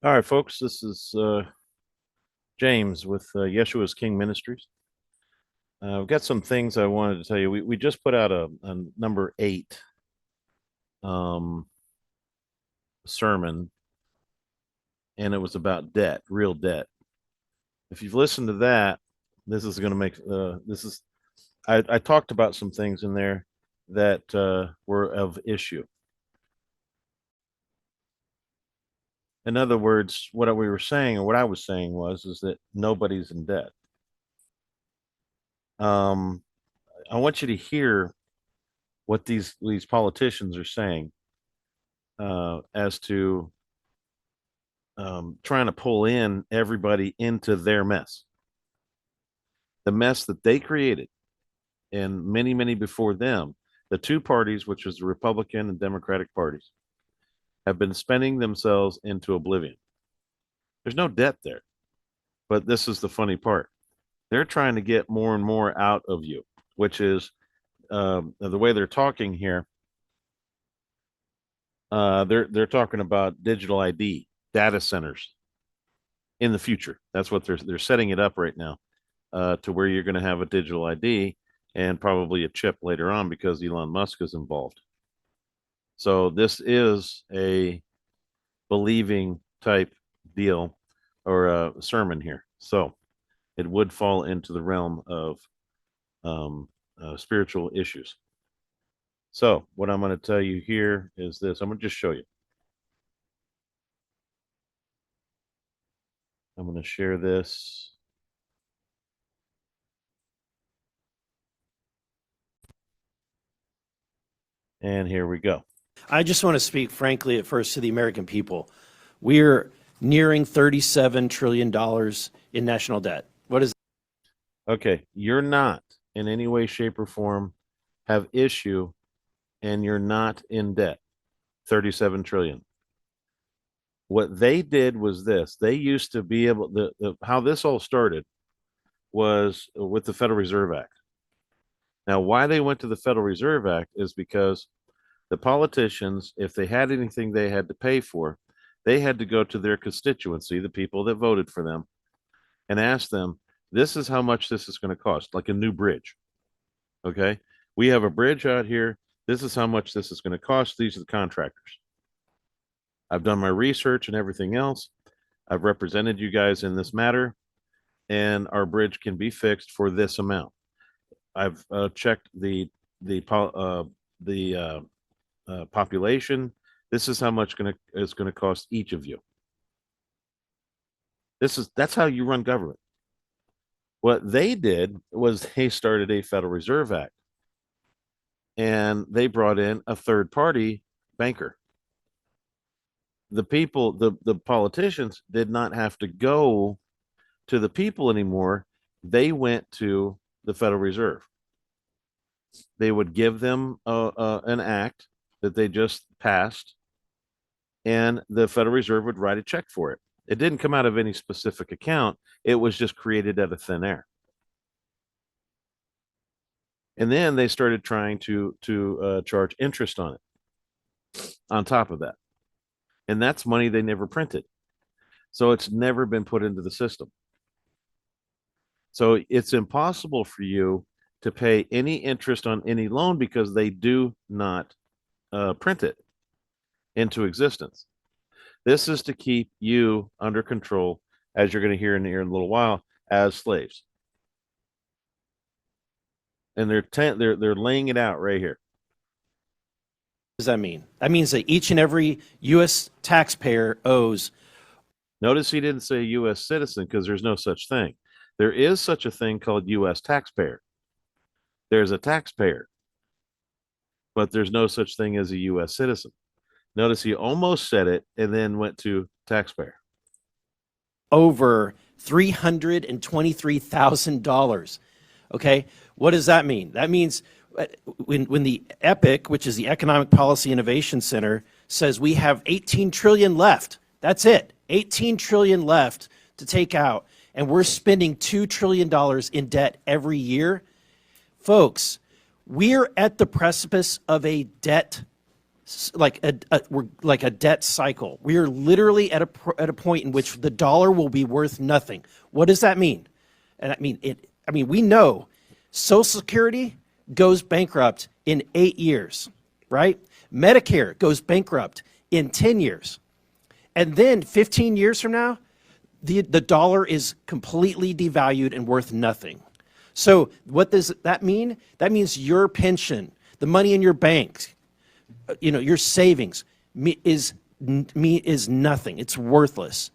All right, folks, this is James with Yeshua's King Ministries. I've got some things I wanted to tell you. We just put out a number 8 um, sermon, and it was about debt, real debt. If you've listened to that, this is going to make this is. I talked about some things in there that were of issue. In other words, what we were saying, or what I was saying, was is that nobody's in debt. Um, I want you to hear what these politicians are saying as to trying to pull in everybody into their mess, the mess that they created, and many before them. The two parties, which was the Republican and Democratic parties, have been spending themselves into oblivion. There's no debt there, but this is the funny part. They're trying to get more and more out of you, which is the way they're talking here. They're talking about digital ID, data centers in the future. That's what they're setting it up right now, to where you're going to have a digital ID and probably a chip later on because Elon Musk is involved. So this is a believing type deal or a sermon here. So it would fall into the realm of spiritual issues. So what I'm going to tell you here is this. I'm going to just show you. I'm going to share this. And here we go. I just want to speak frankly at first to the American people. We're nearing $37 trillion in national debt. What is Okay, you're not in any way, shape, or form have issue, and you're not in debt. 37 trillion. What they did was this. They used to be able how this all started was with the Federal Reserve Act. Now, why they went to the Federal Reserve Act is because the politicians, if they had anything they had to pay for, they had to go to their constituency, the people that voted for them, and ask them, this is how much this is going to cost, like a new bridge. Okay. We have a bridge out here. This is how much this is going to cost. These are the contractors. I've done my research and everything else. I've represented you guys in this matter, and our bridge can be fixed for this amount. I've checked the population. This is how much is going to cost each of you. That's how you run government. What they did was they started a Federal Reserve Act, and they brought in a third party banker. The people, the politicians did not have to go to the people anymore. They went to the Federal Reserve. They would give them an act that they just passed, and the Federal Reserve would write a check for it. It didn't come out of any specific account. It was just created out of thin air. And then they started trying to charge interest on it on top of that. And that's money they never printed. So it's never been put into the system. So it's impossible for you to pay any interest on any loan because they do not print it into existence. This is to keep you under control, as you're going to hear in here in a little while, as slaves. And they're laying it out right here. does that mean? That means that each and every U.S. taxpayer owes. Notice he didn't say U.S. citizen because there's no such thing. There is such a thing called U.S. taxpayer. There's a taxpayer, but there's no such thing as a U.S. citizen. Notice he almost said it and then went to taxpayer. Over $323,000. Okay, what does that mean? That means when the EPIC, which is the Economic Policy Innovation Center, says we have 18 trillion left. That's it, 18 trillion left to take out, and we're spending $2 trillion in debt every year. Folks, we're at the precipice of a debt we're like a debt cycle. We are literally at a point in which the dollar will be worth nothing. What does that mean? And I mean, we know Social Security goes bankrupt in 8 years, right? Medicare goes bankrupt in 10 years. And then 15 years from now, the dollar is completely devalued and worth nothing. So what does that mean? That means your pension, the money in your bank, your savings is nothing. It's worthless.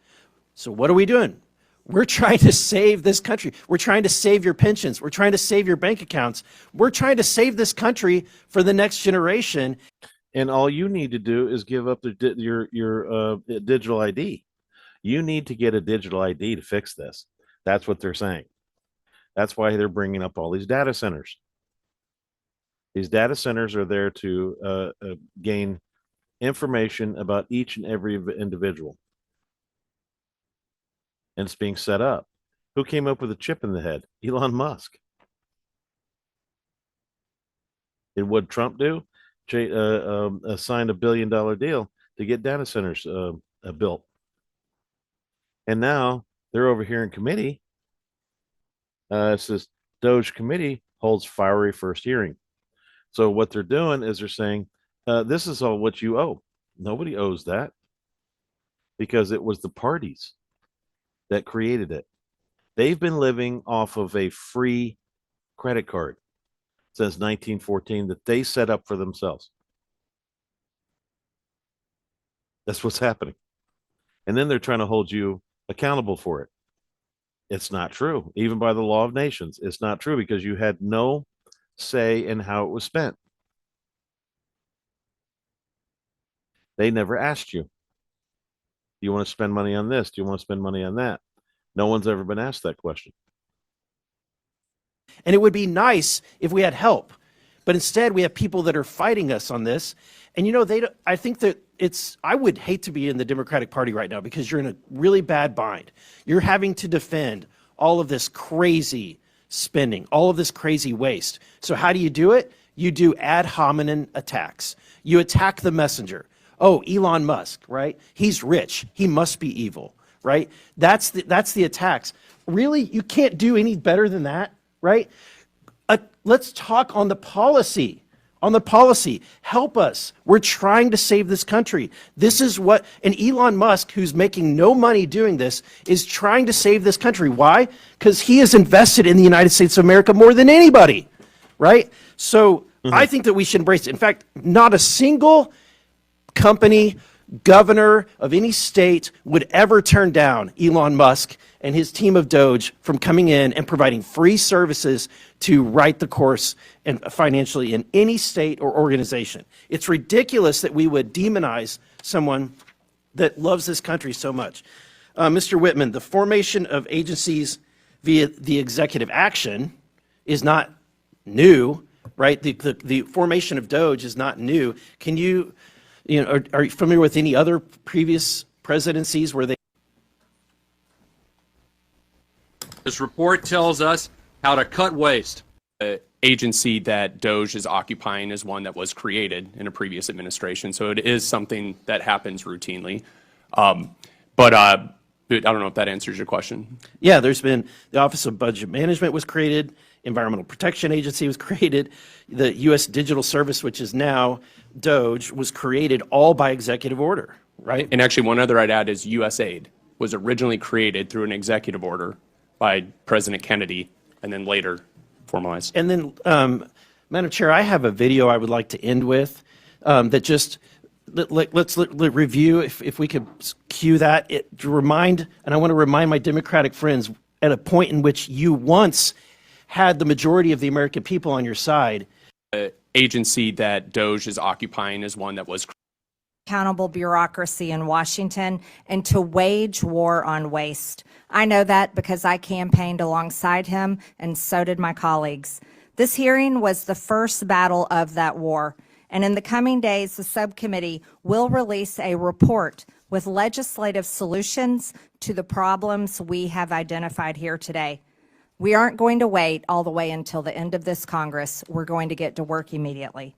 So what are we doing? We're trying to save this country. We're trying to save your pensions. We're trying to save your bank accounts. We're trying to save this country for the next generation. And all you need to do is give up your digital ID. You need to get a digital ID to fix this. That's what they're saying. That's why they're bringing up all these data centers. These data centers are there to gain information about each and every individual. And it's being set up. Who came up with a chip in the head? Elon Musk. And what Trump do? Signed $1 billion deal to get data centers built. And now they're over here in committee. It says Doge committee holds fiery first hearing. So what they're doing is they're saying, this is all what you owe. Nobody owes that because it was the parties that created it. They've been living off of a free credit card since 1914 that they set up for themselves. That's what's happening. And then they're trying to hold you accountable for it. It's not true. Even by the law of nations, it's not true because you had no say in how it was spent. They never asked you. Do you want to spend money on this? Do you want to spend money on that? No one's ever been asked that question. And it would be nice if we had help. But instead, we have people that are fighting us on this. And I think that I would hate to be in the Democratic Party right now because you're in a really bad bind. You're having to defend all of this crazy spending, all of this crazy waste. So how do you do it? You do ad hominem attacks. You attack the messenger. Oh, Elon Musk, right? He's rich. He must be evil, right? That's the attacks. Really, you can't do any better than that, right? Let's talk on the policy. Help us. We're trying to save this country. This is and Elon Musk, who's making no money doing this, is trying to save this country. Why? Because he has invested in the United States of America more than anybody, right? So I think that we should embrace it. In fact, not a single company, governor of any state would ever turn down Elon Musk and his team of Doge from coming in and providing free services to right the course and financially in any state or organization. It's ridiculous that we would demonize someone that loves this country so much. Mr. Whitman, the formation of agencies via the executive action is not new, right? The formation of Doge is not new. Can you, are you familiar with any other previous presidencies where they? This report tells us how to cut waste. The agency that Doge is occupying is one that was created in a previous administration, so it is something that happens routinely. But I don't know if that answers your question. Yeah, there's been the Office of Budget Management was created, Environmental Protection Agency was created, the U.S. Digital Service, which is now Doge, was created all by executive order, right? And actually, one other I'd add is USAID was originally created through an executive order by President Kennedy and then later formalized. And then, Madam Chair, I have a video I would like to end with that just, let's review, if we could cue that, and I want to remind my Democratic friends, at a point in which you once had the majority of the American people on your side. The agency that Doge is occupying is one that was accountable bureaucracy in Washington and to wage war on waste. I know that because I campaigned alongside him, and so did my colleagues. This hearing was the first battle of that war, and in the coming days, the subcommittee will release a report with legislative solutions to the problems we have identified here today. We aren't going to wait all the way until the end of this Congress. We're going to get to work immediately.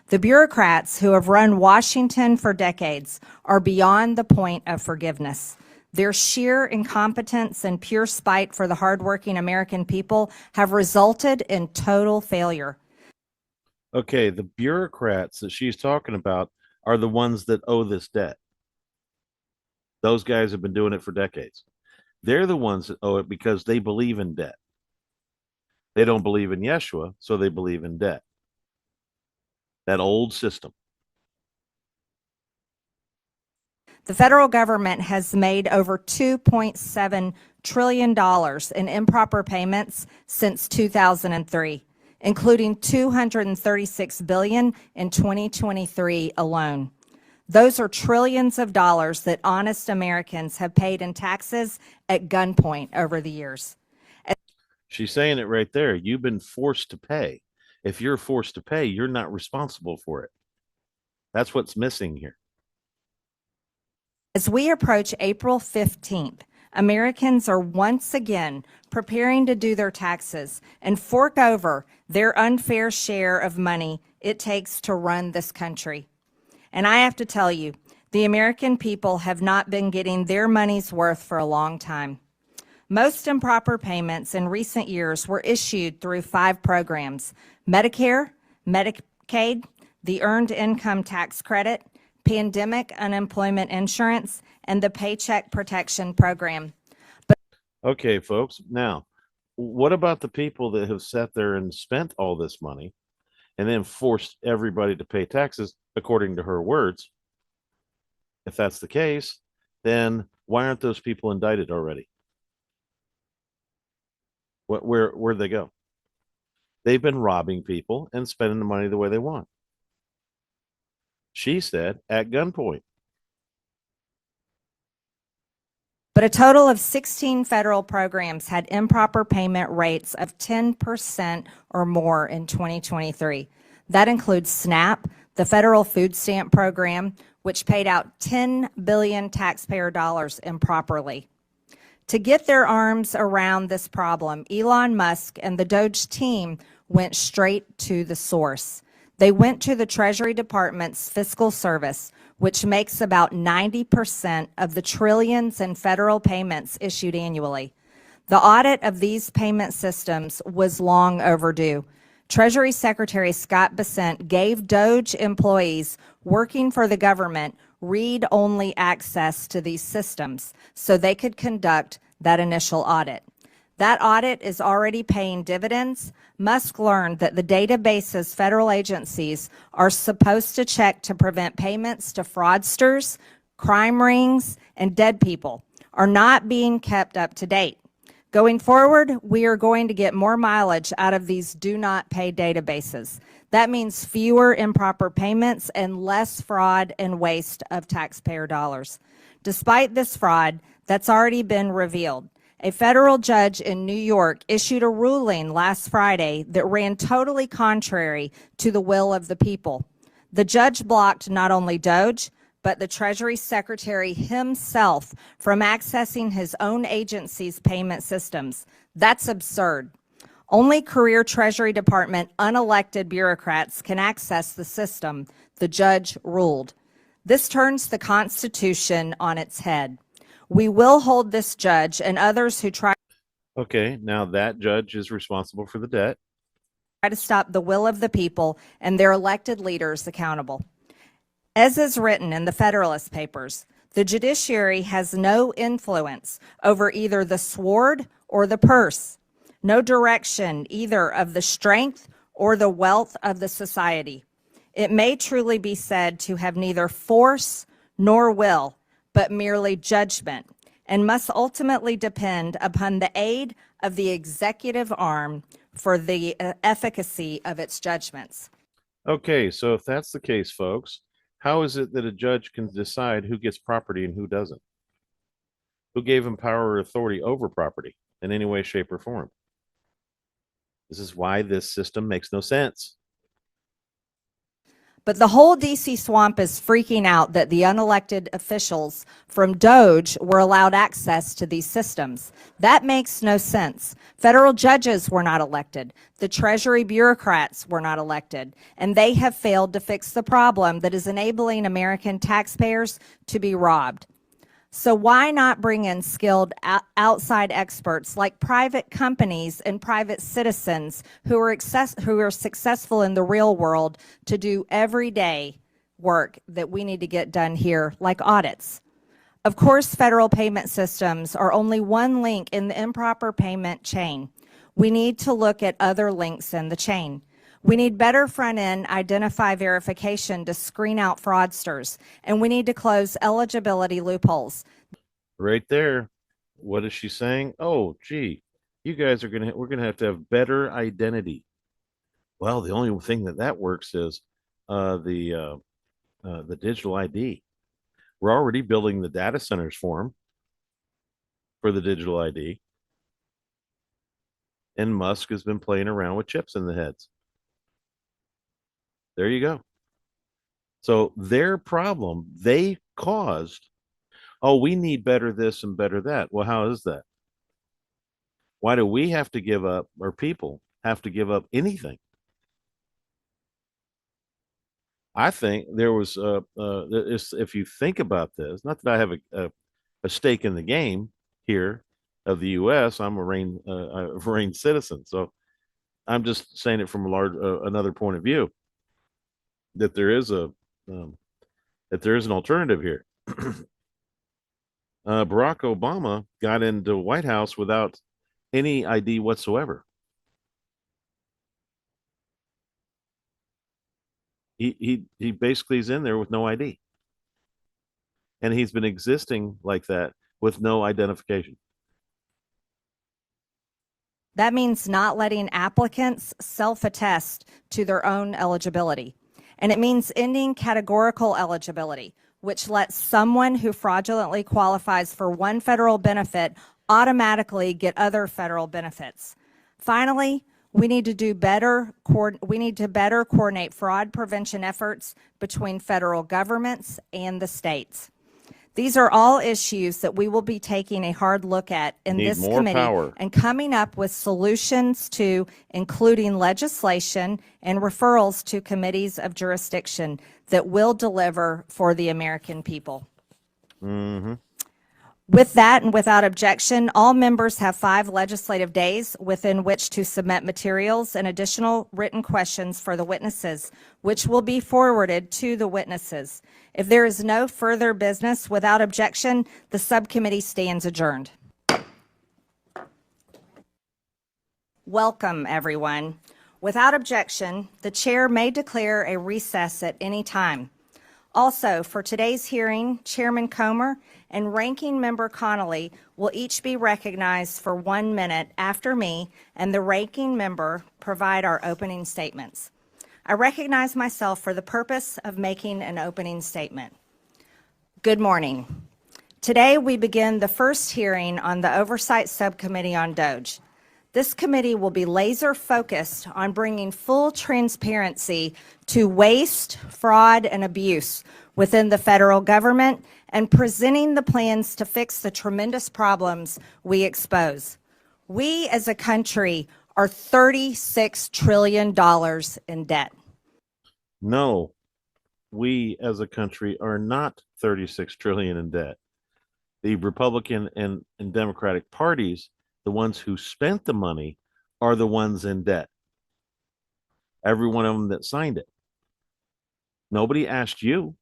The bureaucrats who have run Washington for decades are beyond the point of forgiveness. Their sheer incompetence and pure spite for the hardworking American people have resulted in total failure. Okay, the bureaucrats that she's talking about are the ones that owe this debt. Those guys have been doing it for decades. They're the ones that owe it because they believe in debt. They don't believe in Yeshua, so they believe in debt. That old system. The federal government has made over $2.7 trillion in improper payments since 2003, including $236 billion in 2023 alone. Those are trillions of dollars that honest Americans have paid in taxes at gunpoint over the years. She's saying it right there. You've been forced to pay. If you're forced to pay, you're not responsible for it. That's what's missing here. As we approach April 15th, Americans are once again preparing to do their taxes and fork over their unfair share of money it takes to run this country. And I have to tell you, the American people have not been getting their money's worth for a long time. Most improper payments in recent years were issued through 5 programs: Medicare, Medicaid, the Earned Income Tax Credit, Pandemic Unemployment Insurance, and the Paycheck Protection Program. Okay, folks. Now, what about the people that have sat there and spent all this money and then forced everybody to pay taxes according to her words? If that's the case, then why aren't those people indicted already? Where'd they go? They've been robbing people and spending the money the way they want. She said at gunpoint. But a total of 16 federal programs had improper payment rates of 10% or more in 2023. That includes SNAP, the federal food stamp program, which paid out 10 billion taxpayer dollars improperly. To get their arms around this problem, Elon Musk and the Doge team went straight to the source. They went to the Treasury Department's Fiscal Service, which makes about 90% of the trillions in federal payments issued annually. The audit of these payment systems was long overdue. Treasury Secretary Scott Bessent gave Doge employees working for the government read-only access to these systems so they could conduct that initial audit. That audit is already paying dividends. Musk learned that the databases federal agencies are supposed to check to prevent payments to fraudsters, crime rings, and dead people are not being kept up to date. Going forward, we are going to get more mileage out of these do not pay databases. That means fewer improper payments and less fraud and waste of taxpayer dollars. Despite this fraud that's already been revealed, a federal judge in New York issued a ruling last Friday that ran totally contrary to the will of the people. The judge blocked not only Doge, but the Treasury Secretary himself from accessing his own agency's payment systems. That's absurd. Only career Treasury Department unelected bureaucrats can access the system, the judge ruled. This turns the Constitution on its head. We will hold this judge and others who try Okay, now that judge is responsible for the debt. to stop the will of the people and their elected leaders accountable. As is written in the Federalist Papers, the judiciary has no influence over either the sword or the purse, no direction either of the strength or the wealth of the society. It may truly be said to have neither force nor will, but merely judgment, and must ultimately depend upon the aid of the executive arm for the efficacy of its judgments. Okay, so if that's the case, folks, how is it that a judge can decide who gets property and who doesn't? Who gave him power or authority over property in any way, shape, or form? This is why this system makes no sense. But the whole DC swamp is freaking out that the unelected officials from DOGE were allowed access to these systems. That makes no sense. Federal judges were not elected. The Treasury bureaucrats were not elected. And they have failed to fix the problem that is enabling American taxpayers to be robbed. So why not bring in skilled outside experts like private companies and private citizens who are successful in the real world to do everyday work that we need to get done here, like audits? Of course, federal payment systems are only one link in the improper payment chain. We need to look at other links in the chain. We need better front-end identify verification to screen out fraudsters, and we need to close eligibility loopholes. Right there. What is she saying? Oh, gee, you guys are we're gonna to have better identity. Well, the only thing that works is the digital ID. We're already building the data centers for them for the digital ID, and Musk has been playing around with chips in the heads. There you go. So their problem they caused, oh, we need better this and better that. Well, how is that? Why do we have to give up, or people have to give up anything? I think there was, if you think about this, not that I have a stake in the game here of the U.S., I'm a reign citizen. So I'm just saying it from another point of view. That there is an alternative here. Barack Obama got into White House without any ID whatsoever. He basically is in there with no ID, and he's been existing like that with no identification. That means not letting applicants self-attest to their own eligibility. And it means ending categorical eligibility, which lets someone who fraudulently qualifies for one federal benefit automatically get other federal benefits. Finally, we need to better coordinate fraud prevention efforts between federal governments and the states. These are all issues that we will be taking a hard look at in Need this more committee power. and coming up with solutions to, including legislation and referrals to committees of jurisdiction that will deliver for the American people. Mm-hmm. With that and without objection, all members have 5 legislative days within which to submit materials and additional written questions for the witnesses, which will be forwarded to the witnesses. If there is no further business, without objection, the subcommittee stands adjourned. Welcome, everyone. Without objection, the chair may declare a recess at any time. Also, for today's hearing, Chairman Comer and Ranking Member Connolly will each be recognized for 1 minute after me and the Ranking Member provide our opening statements. I recognize myself for the purpose of making an opening statement. Good morning. Today we begin the first hearing on the Oversight Subcommittee on DOGE. This committee will be laser focused on bringing full transparency to waste, fraud, and abuse within the federal government and presenting the plans to fix the tremendous problems we expose. We as a country are $36 trillion in debt. No, we as a country are not 36 trillion in debt. The Republican and Democratic parties, the ones who spent the money, are the ones in debt. Every one of them that signed it. Nobody asked you.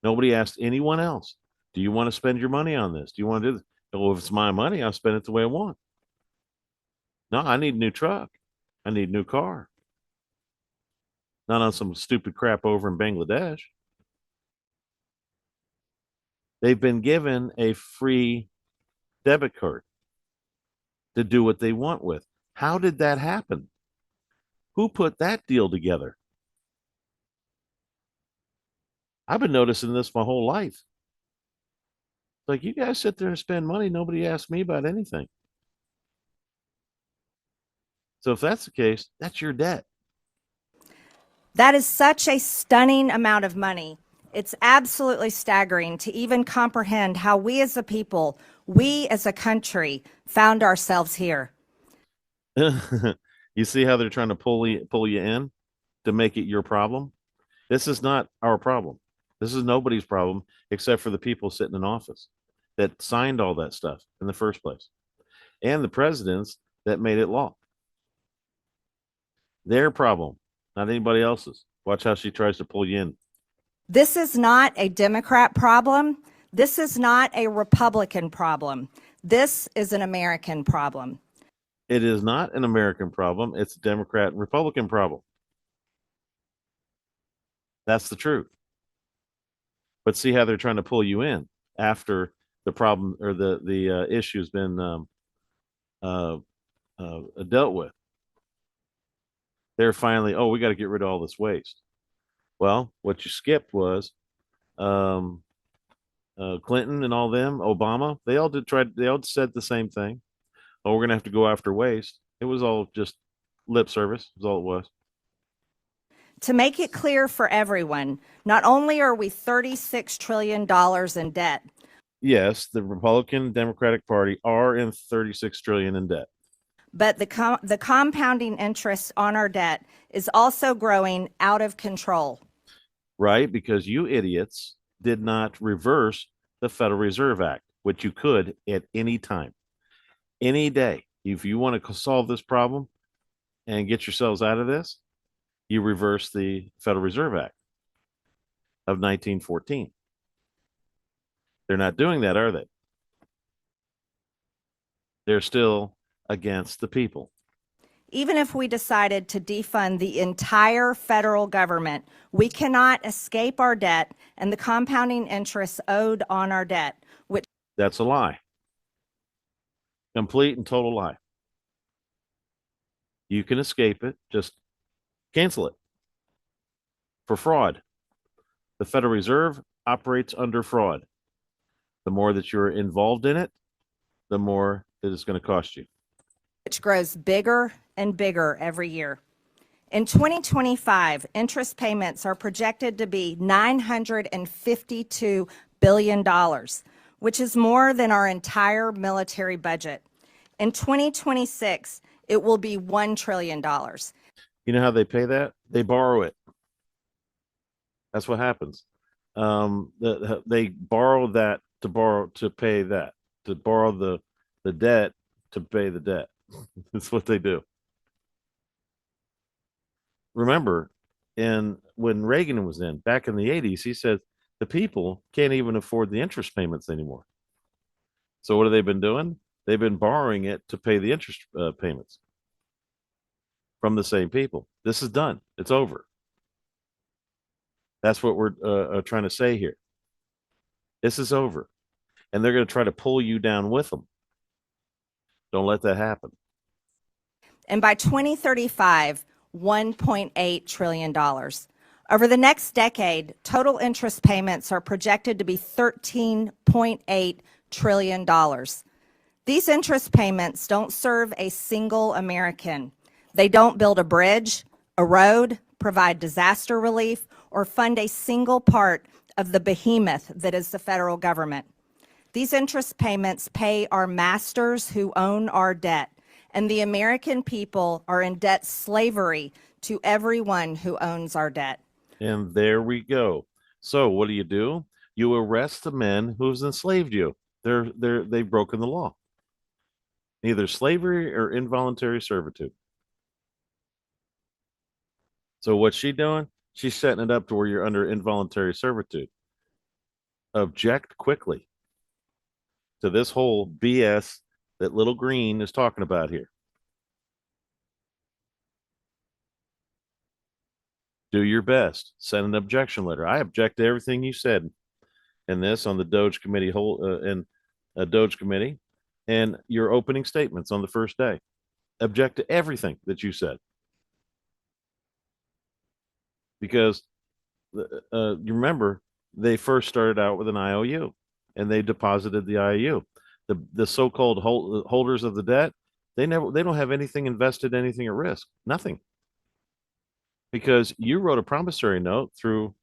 Nobody asked anyone else. Do you want to spend your money on this? Do you want to do this? Well, if it's my money, I'll spend it the way I want. No, I need a new truck. I need a new car. Not on some stupid crap over in Bangladesh. They've been given a free debit card to do what they want with. How did that happen? Who put that deal together? I've been noticing this my whole life. Like, you guys sit there and spend money. Nobody asks me about anything. So if that's the case, that's your debt. That is such a stunning amount of money. It's absolutely staggering to even comprehend how we as a people, we as a country, found ourselves here. You see how they're trying to pull you in to make it your problem? This is not our problem. This is nobody's problem except for the people sitting in office that signed all that stuff in the first place and the presidents that made it law. Their problem, not anybody else's. Watch how she tries to pull you in. This is not a Democrat problem. This is not a Republican problem. This is an American problem. It is not an American problem. It's a Democrat and Republican problem. That's the truth. But see how they're trying to pull you in after the problem or the issue's been dealt with. They're finally, oh, we got to get rid of all this waste. Well, what you skipped was Clinton and all them, Obama. They all said the same thing. Oh, we're gonna have to go after waste. It was all just lip service. Is all it was. To make it clear for everyone, not only are we $36 trillion in debt, Yes, the Republican Democratic Party are in 36 trillion in debt. but the compounding interest on our debt is also growing out of control. Right? Because you idiots did not reverse the Federal Reserve Act, which you could at any time, any day. If you want to solve this problem and get yourselves out of this, you reverse the Federal Reserve Act of 1914. They're not doing that, are they? They're still against the people. Even if we decided to defund the entire federal government, we cannot escape our debt and the compounding interest owed on our debt, which That's a lie. Complete and total lie. You can escape it, just cancel it for fraud. The Federal Reserve operates under fraud. The more that you're involved in it, the more that it's going to cost you. grows bigger and bigger every year. In 2025, interest payments are projected to be $952 billion, which is more than our entire military budget. In 2026, it will be $1 trillion. You know how they pay that? They borrow it. That's what happens. They borrow that to pay that, to borrow the debt to pay the debt. That's what they do. Remember, when Reagan was in back in the 80s, he said the people can't even afford the interest payments anymore. So what have they been doing? They've been borrowing it to pay the interest payments from the same people. This is done. It's over. That's what we're trying to say here. This is over. And they're going to try to pull you down with them. Don't let that happen. And by 2035, $1.8 trillion. Over the next decade, total interest payments are projected to be $13.8 trillion. These interest payments don't serve a single American. They don't build a bridge, a road, provide disaster relief, or fund a single part of the behemoth that is the federal government. These interest payments pay our masters who own our debt, and the American people are in debt slavery to everyone who owns our debt. And there we go. So what do? You arrest the men who's enslaved you. They've broken the law. Either slavery or involuntary servitude. So what's she doing? She's setting it up to where you're under involuntary servitude. Object quickly to this whole BS that Little Green is talking about here. Do your best. Send an objection letter. I object to everything you said in this on the Doge Committee Doge Committee and your opening statements on the first day. Object to everything that you said. Because you remember they first started out with an IOU and they deposited the IOU. The so-called holders of the debt, they don't have anything invested, anything at risk, nothing. because you wrote a promissory note through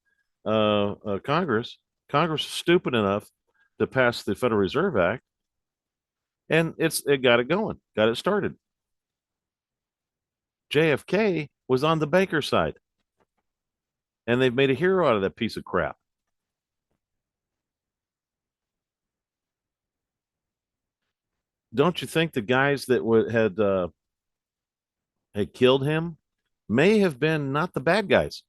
Congress. Congress was stupid enough to pass the Federal Reserve Act, and it got it going, got it started. JFK was on the banker side, and they've made a hero out of that piece of crap. Don't you think the guys that had killed him may have been not the bad guys?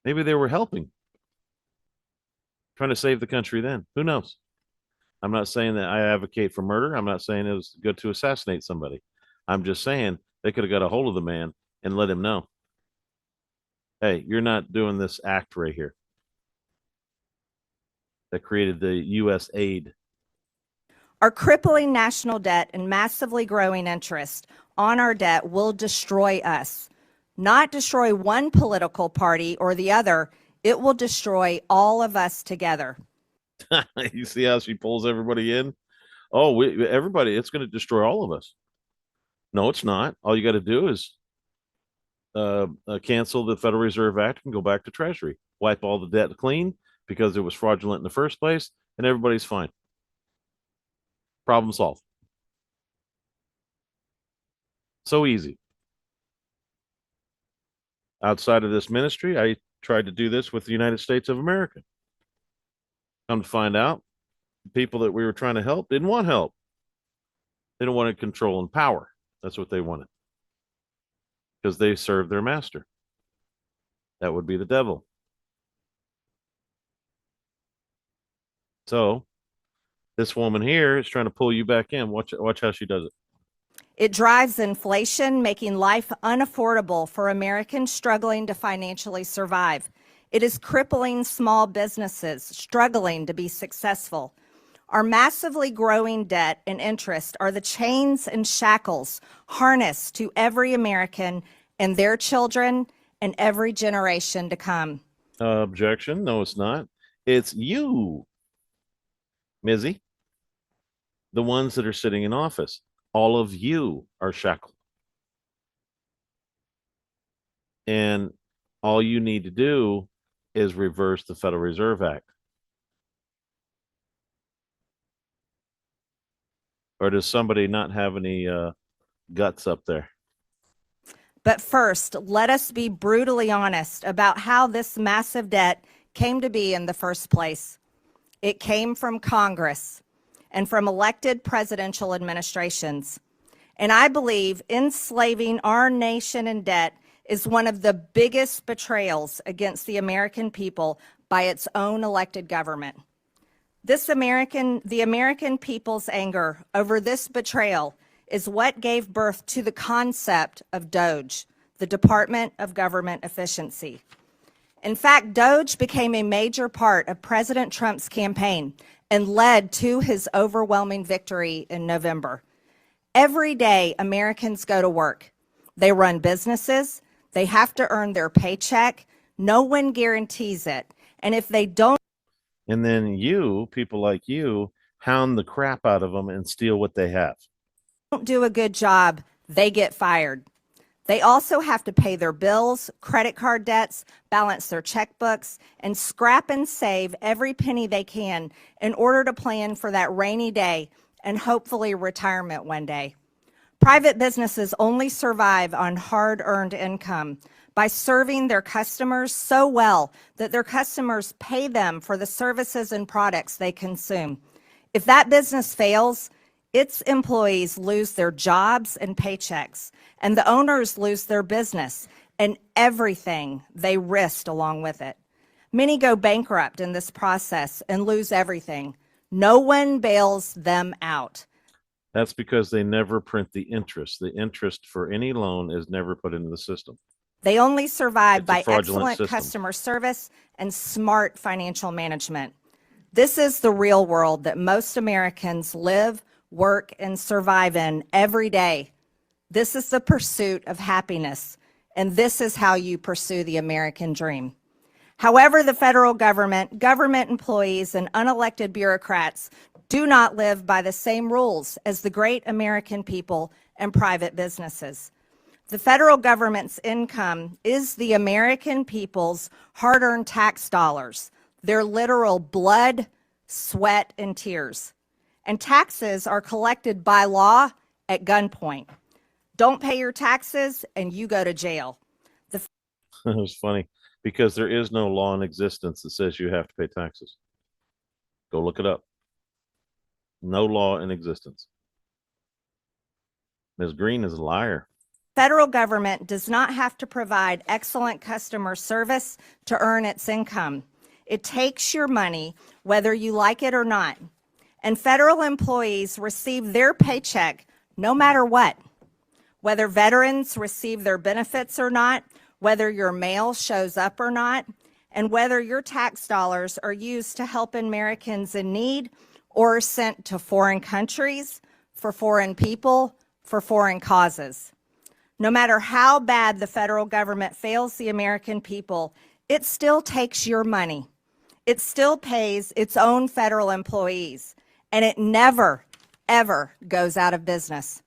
Maybe they were helping, trying to save the country then. Who knows? I'm not saying that I advocate for murder. I'm not saying it was good to assassinate somebody. I'm just saying they could have got a hold of the man and let him know, hey, you're not doing this act right here that created the U.S. aid. Our crippling national debt and massively growing interest on our debt will destroy us. Not destroy one political party or the other. It will destroy all of us together. You see how she pulls everybody in? Oh, everybody, it's going to destroy all of us. No, it's not. All you got to do is cancel the Federal Reserve Act and go back to Treasury. Wipe all the debt clean because it was fraudulent in the first place, and everybody's fine. Problem solved. So easy. Outside of this ministry, I tried to do this with the United States of America. Come to find out, the people that we were trying to help didn't want help. They didn't want control and power. That's what they wanted. Because they served their master. That would be the devil. So this woman here is trying to pull you back in. Watch how she does it. It drives inflation, making life unaffordable for Americans struggling to financially survive. It is crippling small businesses struggling to be successful. Our massively growing debt and interest are the chains and shackles harnessed to every American and their children and every generation to come. Objection. No, it's not. It's you, Mizzy. The ones that are sitting in office. All of you are shackled. And all you need to do is reverse the Federal Reserve Act. Or does somebody not have any guts up there? But first, let us be brutally honest about how this massive debt came to be in the first place. It came from Congress and from elected presidential administrations. And I believe enslaving our nation in debt is one of the biggest betrayals against the American people by its own elected government. The American people's anger over this betrayal is what gave birth to the concept of DOGE, the Department of Government Efficiency. In fact, DOGE became a major part of President Trump's campaign and led to his overwhelming victory in November. Every day, Americans go to work. They run businesses. They have to earn their paycheck. No one guarantees it. And if they don't, and then you, people like you, hound the crap out of them and steal what they have. do a good job, they get fired. They also have to pay their bills, credit card debts, balance their checkbooks, and scrap and save every penny they can in order to plan for that rainy day and hopefully retirement one day. Private businesses only survive on hard-earned income by serving their customers so well that their customers pay them for the services and products they consume. If that business fails, its employees lose their jobs and paychecks, and the owners lose their business and everything they risked along with it. Many go bankrupt in this process and lose everything. No one bails them out. That's because they never print the interest. The interest for any loan is never put into the system. They only survive by fraudulent excellent system. customer service and smart financial management. This is the real world that most Americans live, work, and survive in every day. This is the pursuit of happiness, and this is how you pursue the American dream. However, the federal government, government employees, and unelected bureaucrats do not live by the same rules as the great American people and private businesses. The federal government's income is the American people's hard-earned tax dollars, their literal blood, sweat, and tears. And taxes are collected by law at gunpoint. Don't pay your taxes and you go to jail. It was funny because there is no law in existence that says you have to pay taxes. Go look it up. No law in existence. Ms. Green is a liar. Federal government does not have to provide excellent customer service to earn its income. It takes your money whether you like it or not. And federal employees receive their paycheck no matter what. Whether veterans receive their benefits or not, whether your mail shows up or not, and whether your tax dollars are used to help Americans in need or are sent to foreign countries, for foreign people, for foreign causes. No matter how bad the federal government fails the American people, it still takes your money. It still pays its own federal employees, and it never, ever goes out of business.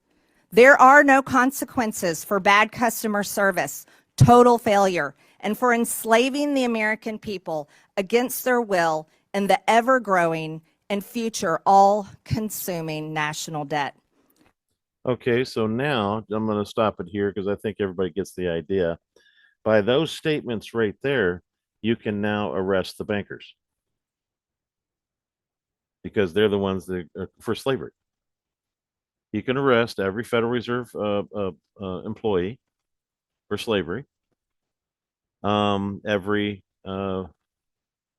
There are no consequences for bad customer service, total failure, and for enslaving the American people against their will in the ever-growing and future all-consuming national debt. Okay, so now I'm going to stop it here because I think everybody gets the idea. By those statements right there, you can now arrest the bankers because they're the ones that are for slavery. You can arrest every Federal Reserve employee for slavery. Every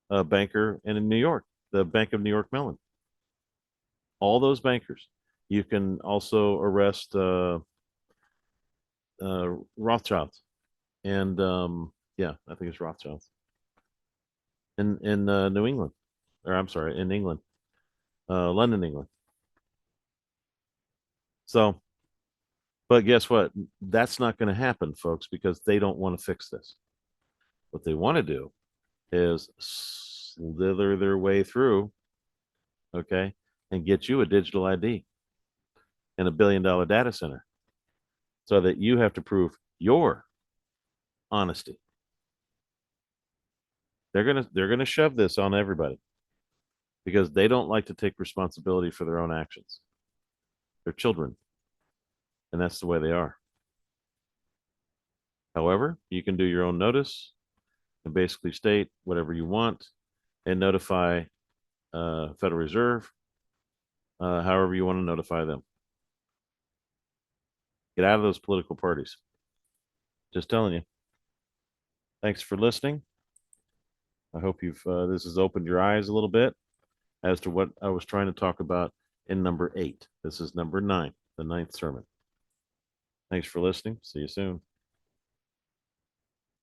banker in New York, the Bank of New York Mellon, all those bankers. You can also arrest Rothschilds, and yeah, I think it's Rothschilds in New England, or I'm sorry, in England, London, England. So, but guess what? That's not going to happen, folks, because they don't want to fix this. What they want to do is slither their way through, okay, and get you a digital ID and $1 billion data center so that you have to prove your honesty. They're gonna shove this on everybody because they don't like to take responsibility for their own actions. They're children, and that's the way they are. However, you can do your own notice and basically state whatever you want and notify Federal Reserve however you want to notify them. Get out of those political parties. Just telling you. Thanks for listening. I hope you've this has opened your eyes a little bit as to what I was trying to talk about in number 8. This is number 9, the 9th sermon. Thanks for listening. See you soon.